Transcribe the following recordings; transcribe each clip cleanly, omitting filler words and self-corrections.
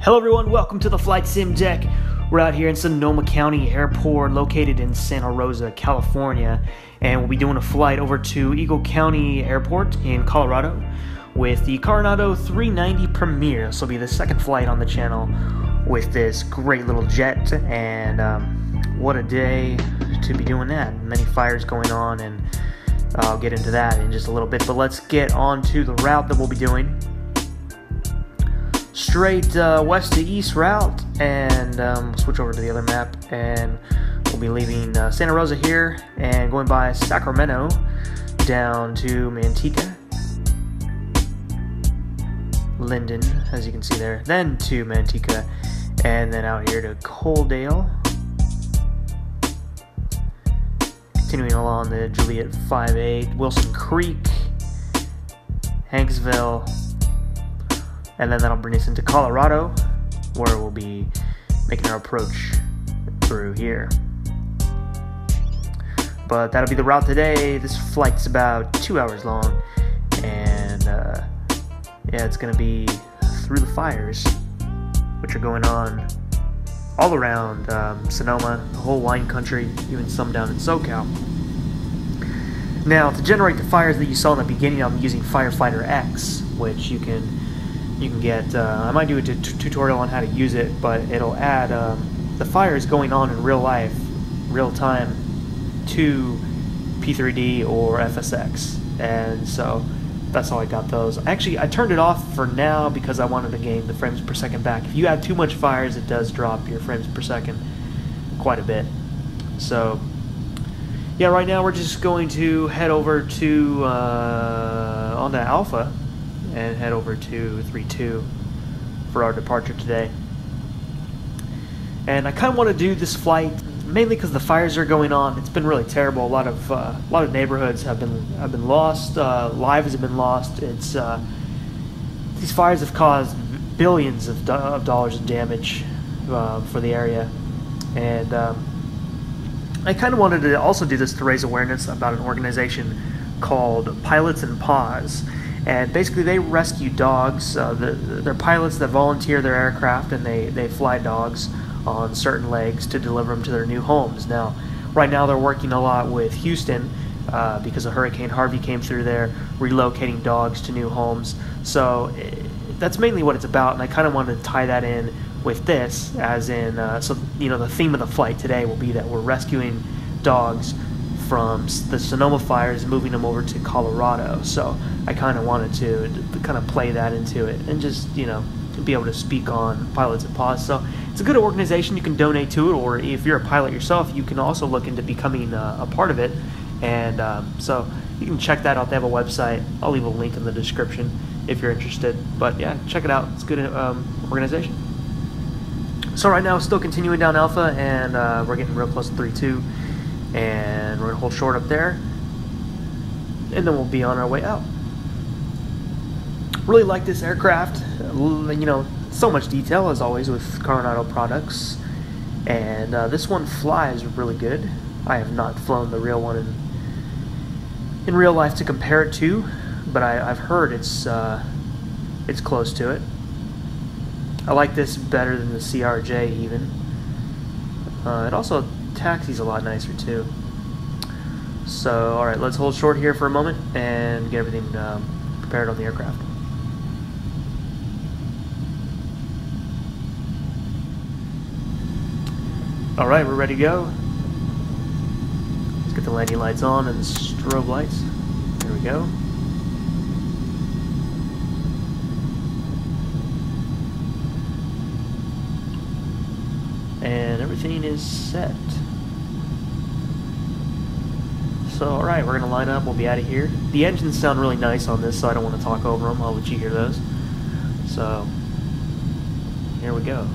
Hello everyone, welcome to the Flight Sim Deck. We're out here in Sonoma County Airport, located in Santa Rosa, California, and we'll be doing a flight over to Eagle County Airport in Colorado with the Carenado 390 Premier. This will be the second flight on the channel with this great little jet, and what a day to be doing that. Many fires going on, and I'll get into that in just a little bit, but let's get on to the route that we'll be doing. Straight west to east route, and we'll switch over to the other map, and we'll be leaving Santa Rosa here and going by Sacramento down to Manteca, Linden, as you can see there, then to Manteca, and then out here to Coaldale, continuing along the Juliet 58, Wilson Creek, Hanksville, and then that'll bring us into Colorado, where we'll be making our approach through here. But that'll be the route today. This flight's about 2 hours long, and yeah, it's gonna be through the fires, which are going on all around Sonoma, the whole wine country, even some down in SoCal. Now, to generate the fires that you saw in the beginning, I'm using Firefighter X, which you can get. I might do a tutorial on how to use it, but it'll add the fires going on in real life, real time, to Prepar3D or FSFX, and so that's how I got those. Actually, I turned it off for now because I wanted to gain the frames per second back. If you add too much fires, it does drop your frames per second quite a bit. So yeah, right now we're just going to head over to onto Alpha and head over to 3-2 for our departure today. And I kind of want to do this flight mainly because the fires are going on. It's been really terrible. A lot of neighborhoods have been lost. Lives have been lost. It's these fires have caused billions of dollars of damage for the area, and I kind of wanted to also do this to raise awareness about an organization called Pilots and Paws. And basically they rescue dogs. They're pilots that volunteer their aircraft, and they fly dogs on certain legs to deliver them to their new homes. Now, right now they're working a lot with Houston because of Hurricane Harvey came through there, relocating dogs to new homes. So that's mainly what it's about, and I kind of wanted to tie that in with this, as in, so you know, the theme of the flight today will be that we're rescuing dogs from the Sonoma fires, moving them over to Colorado. So I kind of wanted to kind of play that into it, and just, you know, be able to speak on Pilots and Paws. So it's a good organization. You can donate to it, or if you're a pilot yourself, you can also look into becoming a part of it. And so you can check that out. They have a website. I'll leave a link in the description if you're interested. But yeah, check it out. It's a good organization. So right now, still continuing down Alpha, and we're getting real close to 3-2. And we're going to hold short up there, and then we'll be on our way out. Really like this aircraft. You know, so much detail as always with Carenado products, and this one flies really good. I have not flown the real one in real life to compare it to, but I've heard it's close to it. I like this better than the CRJ even. It also taxis a lot nicer too. So alright, let's hold short here for a moment and get everything prepared on the aircraft. Alright, we're ready to go. Let's get the landing lights on and the strobe lights. There we go. And everything is set. So, alright, we're going to line up. We'll be out of here. The engines sound really nice on this, so I don't want to talk over them. I'll let you hear those. So, here we go.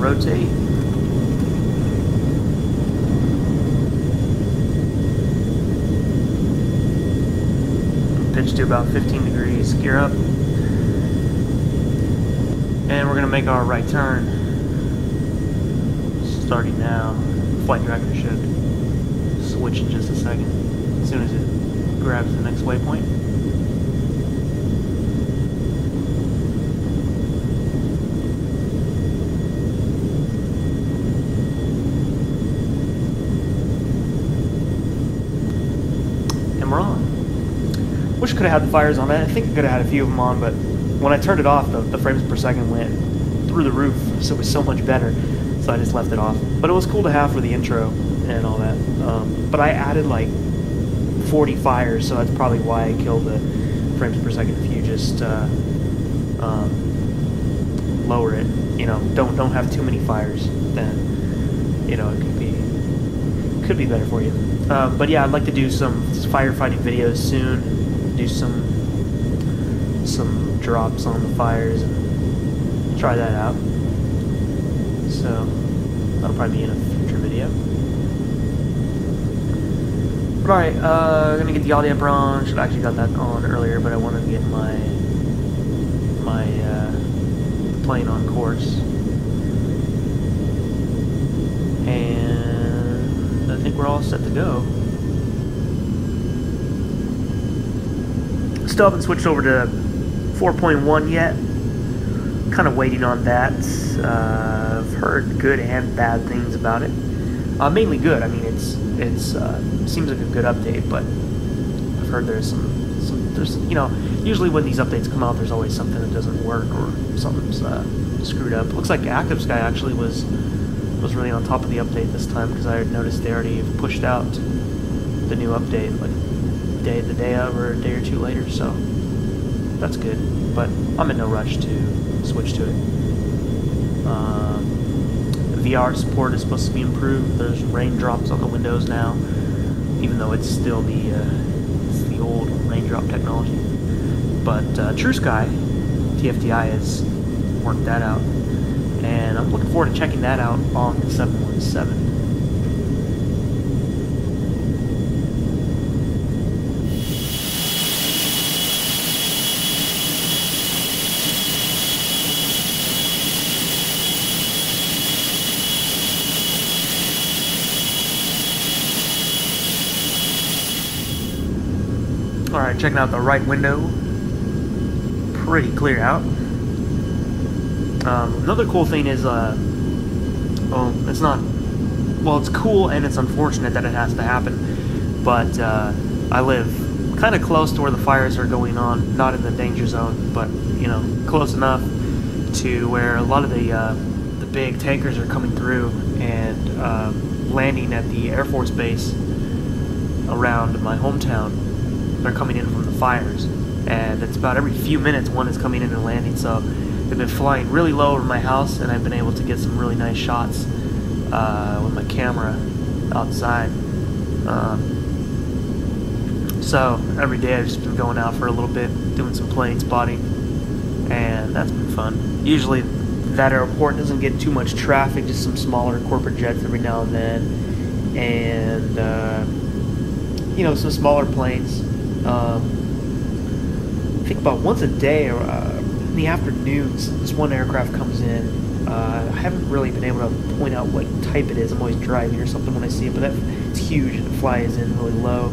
rotate. Pitch to about 15 degrees, gear up. And we're going to make our right turn. Starting now. Flight director should switch in just a second, as soon as it grabs the next waypoint. And we're on. Wish I could have had the fires on. I think I could have had a few of them on, but when I turned it off, the frames per second went through the roof, so it was so much better. So I just left it off. But it was cool to have for the intro and all that. But I added like 40 fires, so that's probably why I killed the frames per second. If you just lower it, you know, don't have too many fires, then you know it could be better for you. But yeah, I'd like to do some firefighting videos soon. Do some drops on the fires and try that out. So that'll probably be in a future video. But alright, gonna get the audio upper on. Should have actually got that on earlier, but I wanted to get my plane on course. And I think we're all set to go. Still haven't switched over to 4.1 yet. Kind of waiting on that. I've heard good and bad things about it. Mainly good. I mean, it's seems like a good update, but I've heard there's you know, usually when these updates come out, there's always something that doesn't work or something's screwed up. Looks like Active Sky actually was really on top of the update this time, because I had noticed they already pushed out the new update like the day of or a day or two later, so that's good. But I'm in no rush to switch to it. VR support is supposed to be improved. There's raindrops on the windows now, even though it's still the old raindrop technology. But True Sky, TFTI, has worked that out, and I'm looking forward to checking that out on the 717. Alright, checking out the right window. Pretty clear out. Another cool thing is, it's not, well, it's cool and it's unfortunate that it has to happen, but I live kind of close to where the fires are going on, not in the danger zone, but, you know, close enough to where a lot of the big tankers are coming through and landing at the Air Force base around my hometown. They're coming in from the fires, and it's about every few minutes one is coming in and landing, so they've been flying really low over my house, and I've been able to get some really nice shots with my camera outside. So every day I've just been going out for a little bit, doing some plane spotting, and that's been fun. Usually that airport doesn't get too much traffic, just some smaller corporate jets every now and then, and you know, some smaller planes. I think about once a day or in the afternoons, this one aircraft comes in. I haven't really been able to point out what type it is. I'm always driving or something when I see it, but it's huge and it flies in really low.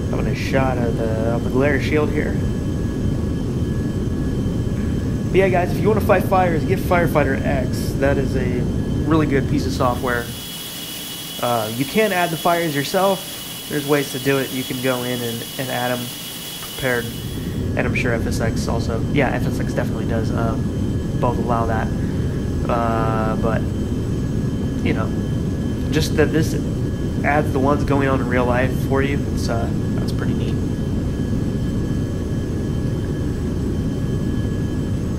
Having a shot of the glare shield here. But yeah, guys, if you want to fight fires, get Firefighter X. That is a really good piece of software. You can add the fires yourself. There's ways to do it. You can go in and add them prepared, and I'm sure FSX also. Yeah, FSX definitely does. Both allow that. But you know, just that this adds the ones going on in real life for you. That's pretty neat.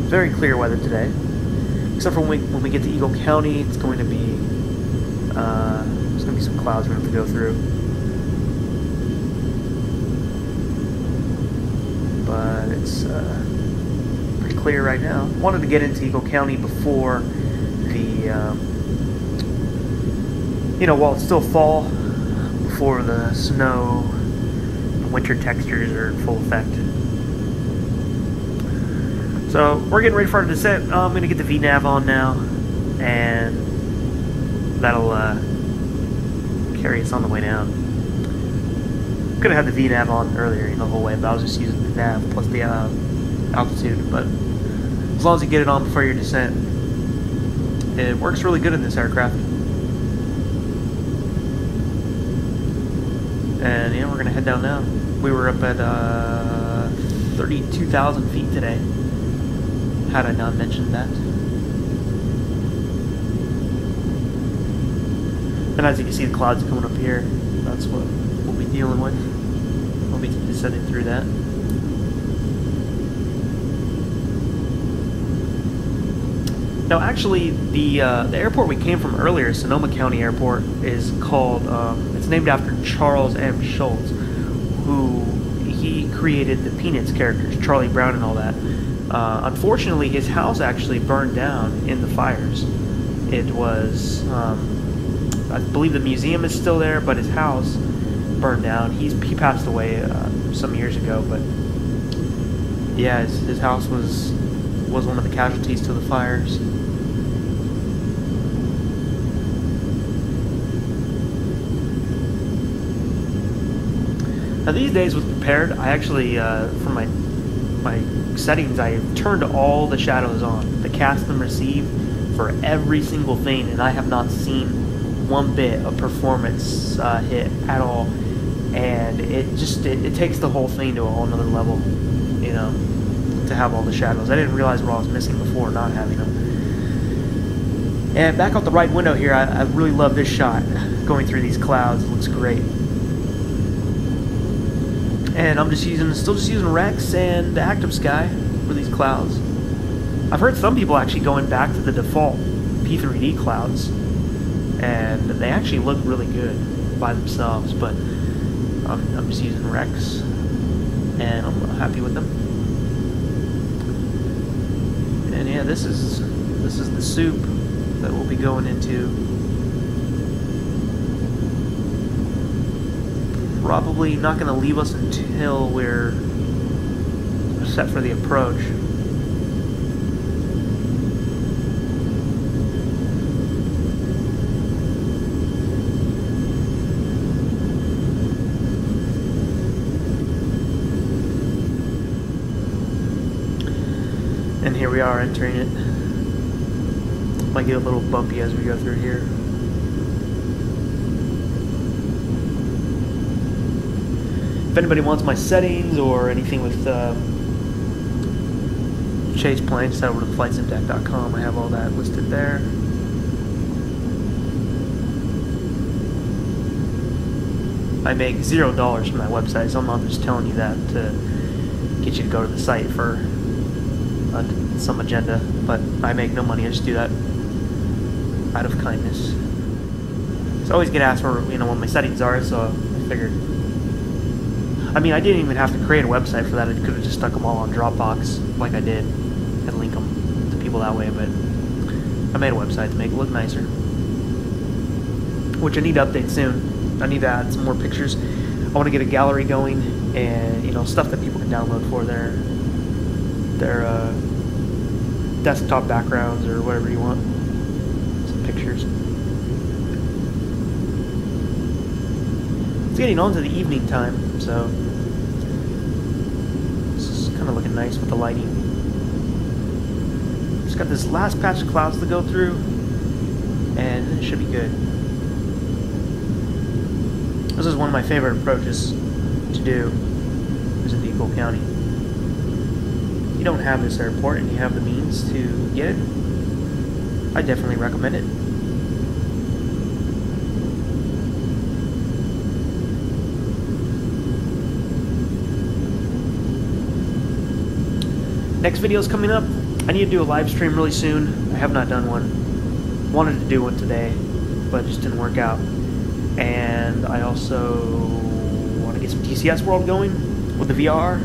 Very clear weather today, except for when we get to Eagle County. It's going to be there's going to be some clouds we're going to have to go through. But it's pretty clear right now. Wanted to get into Eagle County before the, you know, while it's still fall, before the snow, winter textures are in full effect. So we're getting ready for our descent. I'm going to get the VNav on now, and that'll carry us on the way down. Could have had the VNav on earlier, you know, the whole way, but I was just using the nav plus the altitude. But as long as you get it on before your descent, it works really good in this aircraft. And yeah, we're gonna head down now. We were up at 32,000 feet today. Had I not mentioned that. And as you can see, the clouds coming up here. That's what we'll be dealing with. We'll be descending through that. Now, actually, the airport we came from earlier, Sonoma County Airport, is called. It's named after Charles M. Schulz, who he created the Peanuts characters, Charlie Brown and all that. Unfortunately, his house actually burned down in the fires. It was, I believe the museum is still there, but his house burned down. He passed away some years ago, but yeah, his house was one of the casualties to the fires. Now these days with Prepared, I actually, for my settings, I turned all the shadows on, the cast and receive for every single thing, and I have not seen one bit of performance hit at all. And it just, it takes the whole thing to a whole nother level, you know, to have all the shadows. I didn't realize what I was missing before not having them. And back out the right window here, I really love this shot, going through these clouds. It looks great. And I'm still just using Rex and Active Sky for these clouds. I've heard some people actually going back to the default P3D clouds, and they actually look really good by themselves, but I'm just using Rex, and I'm happy with them. And yeah, this is the soup that we'll be going into. Probably not going to leave us until we're set for the approach. And here we are entering it. Might get a little bumpy as we go through here. If anybody wants my settings or anything with chase planes, head over to flightsimdeck.com. I have all that listed there. I make $0 from that website, so I'm not just telling you that to get you to go to the site for some agenda, but I make no money. I just do that out of kindness. So I always get asked for, you know, what my settings are, so I figured. I mean, I didn't even have to create a website for that. I could have just stuck them all on Dropbox like I did and link them to people that way, but I made a website to make it look nicer, which I need to update soon. I need to add some more pictures. I want to get a gallery going, and, you know, stuff that people can download for their desktop backgrounds or whatever you want. Some pictures. It's getting on to the evening time, so this is kind of looking nice with the lighting. Just got this last patch of clouds to go through, and it should be good. This is one of my favorite approaches to do, is in Eagle County. If you don't have this airport and you have the means to get it, I definitely recommend it. Next video is coming up. I need to do a live stream really soon. I have not done one. Wanted to do one today, but it just didn't work out. And I also want to get some TCS World going with the VR.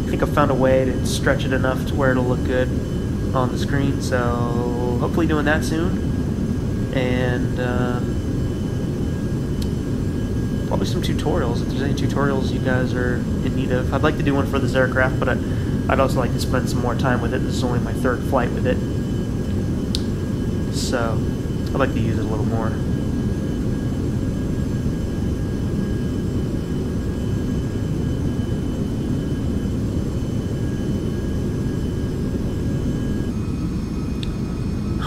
think I've found a way to stretch it enough to where it'll look good on the screen, so hopefully doing that soon. And probably some tutorials, if there's any tutorials you guys are in need of. I'd like to do one for this aircraft, but I'd also like to spend some more time with it. This is only my 3rd flight with it, so I'd like to use it a little more.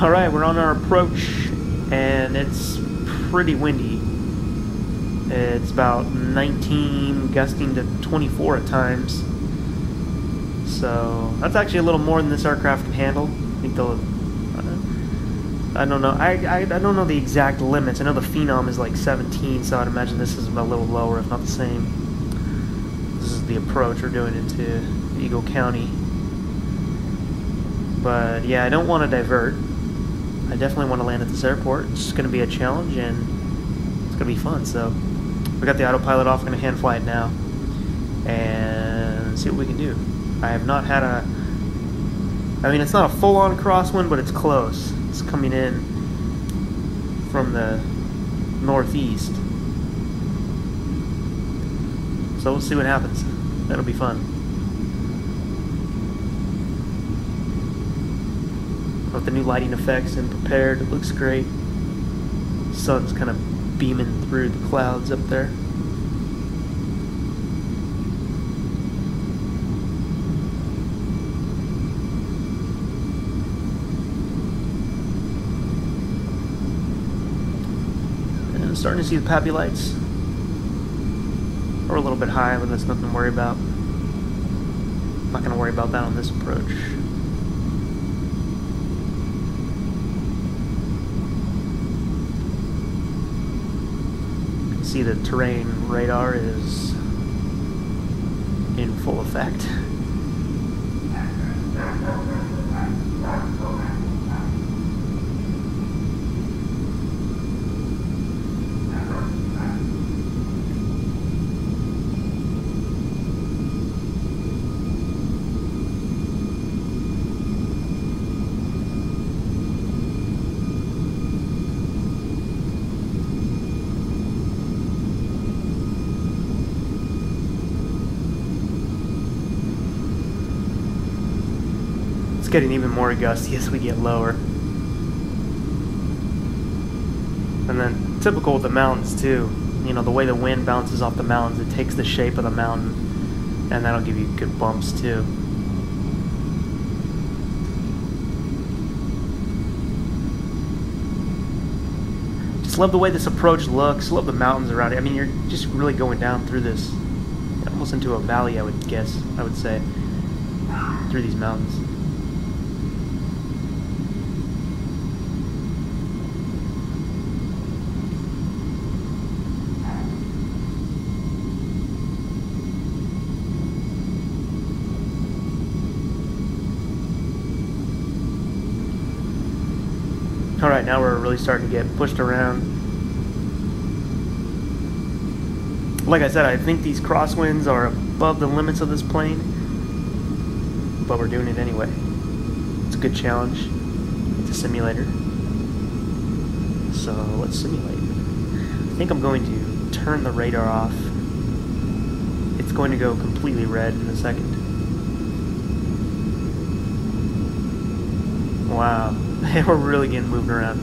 Alright, we're on our approach, and it's pretty windy. It's about 19, gusting to 24 at times. So that's actually a little more than this aircraft can handle. I think they'll, I don't know. I don't know the exact limits. I know the Phenom is like 17, so I'd imagine this is a little lower, if not the same. This is the approach we're doing into Eagle County. But yeah, I don't want to divert. I definitely want to land at this airport. It's going to be a challenge, and it's going to be fun. So we got the autopilot off. We're going to hand fly it now and see what we can do. I have not had a... I mean, it's not a full-on crosswind, but it's close. It's coming in from the northeast. So we'll see what happens. That'll be fun. With the new lighting effects and prepared, it looks great. Sun's kind of beaming through the clouds up there. And I'm starting to see the PAPI lights. We're a little bit high, but that's nothing to worry about. I'm not going to worry about that on this approach. See, the terrain radar is in full effect. Getting even more gusty as we get lower. And then typical with the mountains too, you know, the way the wind bounces off the mountains, it takes the shape of the mountain, and that'll give you good bumps too. Just love the way this approach looks. Love the mountains around it. I mean, you're just really going down through this, almost into a valley, I would guess, I would say, through these mountains. Alright, now we're really starting to get pushed around. Like I said, I think these crosswinds are above the limits of this plane, but we're doing it anyway. It's a good challenge. It's a simulator. So let's simulate. I think I'm going to turn the radar off. It's going to go completely red in a second. Wow. We're really getting moved around.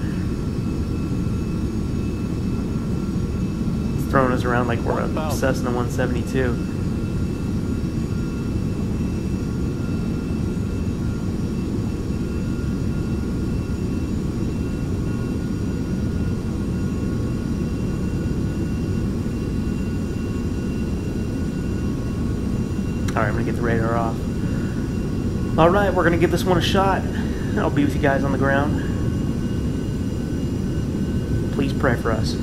It's throwing us around like we're a Cessna 172. Alright, I'm going to get the radar off. Alright, we're going to give this one a shot. I'll be with you guys on the ground. Please pray for us.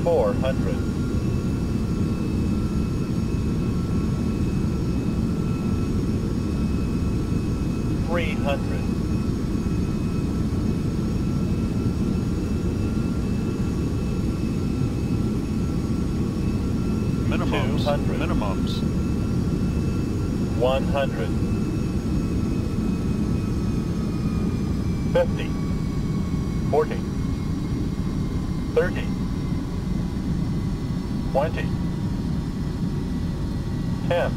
400. Minimums. 100. 50. 40. 30. 20. 10.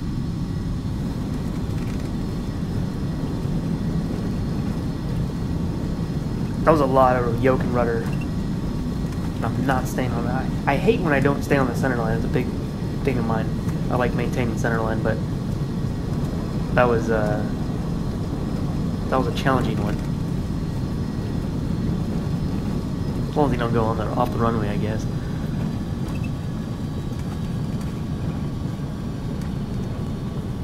That was a lot of yoke and rudder. I'm not staying on that. I hate when I don't stay on the center line. It's a big thing of mine. I like maintaining center line, but that was a challenging one. As long as you don't go on off the runway, I guess.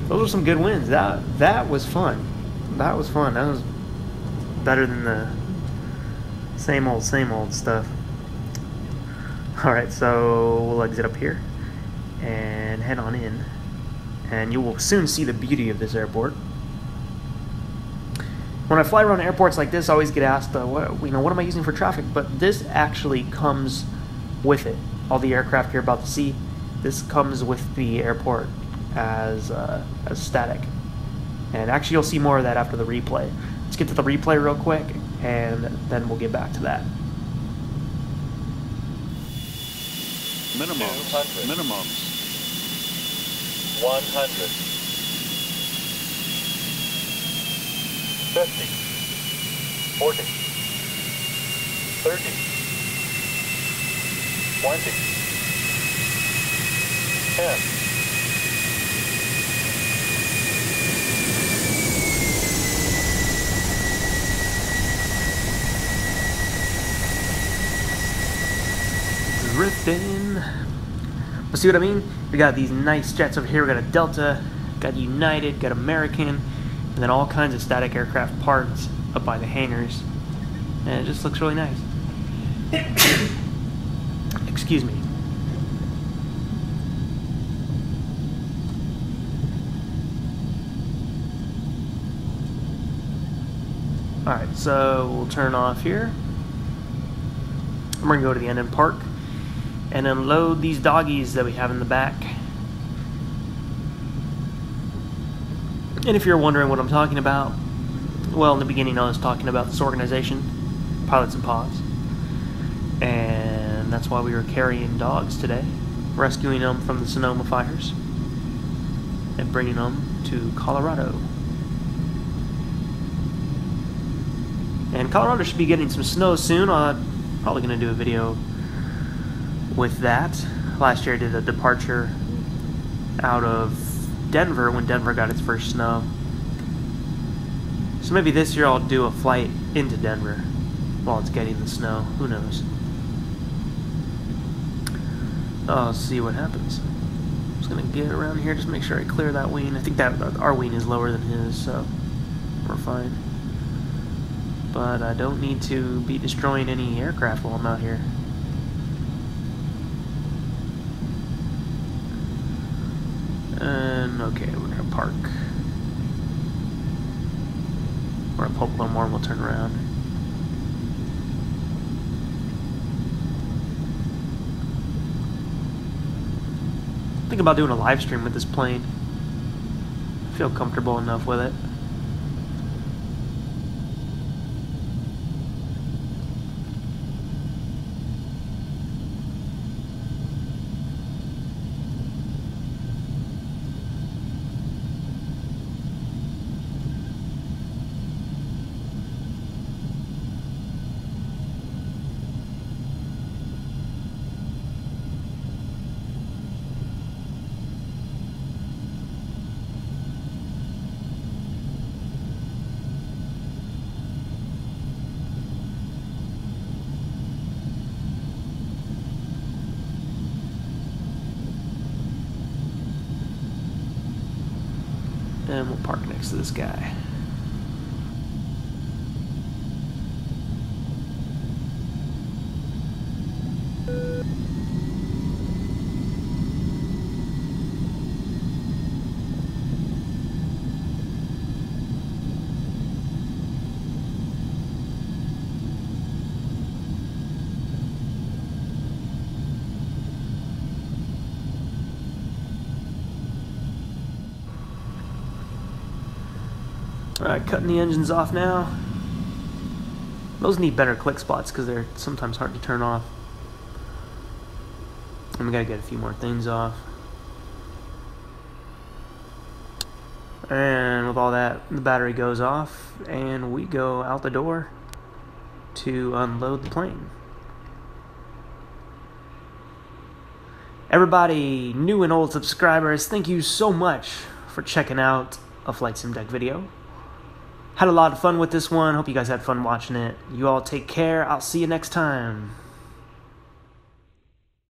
Those were some good wins. That was fun. That was fun. That was better than the same old stuff. Alright, so we'll exit up here and head on in, and you will soon see the beauty of this airport. When I fly around airports like this, I always get asked, what am I using for traffic? But this actually comes with it. All the aircraft you're about to see, this comes with the airport as static. And actually, you'll see more of that after the replay. Let's get to the replay real quick, and then we'll get back to that. Minimums. 100. 50. 40. 30. 20. 10. 'Drifting. But see what I mean? We got these nice jets over here. We got a Delta, got United, got American, and then all kinds of static aircraft parts up by the hangars. And it just looks really nice. Excuse me. Alright, so we'll turn off here. We're going to go to the end and park and unload these doggies that we have in the back. And if you're wondering what I'm talking about, well, in the beginning I was talking about this organization, Pilots and Pods, and that's why we were carrying dogs today, rescuing them from the Sonoma fires and bringing them to Colorado. And Colorado should be getting some snow soon. I'm probably going to do a video with that. Last year I did a departure out of Denver when Denver got its first snow. So maybe this year I'll do a flight into Denver while it's getting the snow. Who knows? I'll see what happens. I'm just going to get around here, just make sure I clear that wing. I think that our wing is lower than his, so we're fine. But I don't need to be destroying any aircraft while I'm out here. And okay, we're gonna park. We're gonna pull up a little more and we'll turn around. Think about doing a live stream with this plane. I feel comfortable enough with it. And we'll park next to this guy. Alright, cutting the engines off now. Those need better click spots because they're sometimes hard to turn off. And we gotta get a few more things off. And with all that, the battery goes off and we go out the door to unload the plane. Everybody, new and old subscribers, thank you so much for checking out a flight sim deck video. Had a lot of fun with this one. Hope you guys had fun watching it. You all take care. I'll see you next time.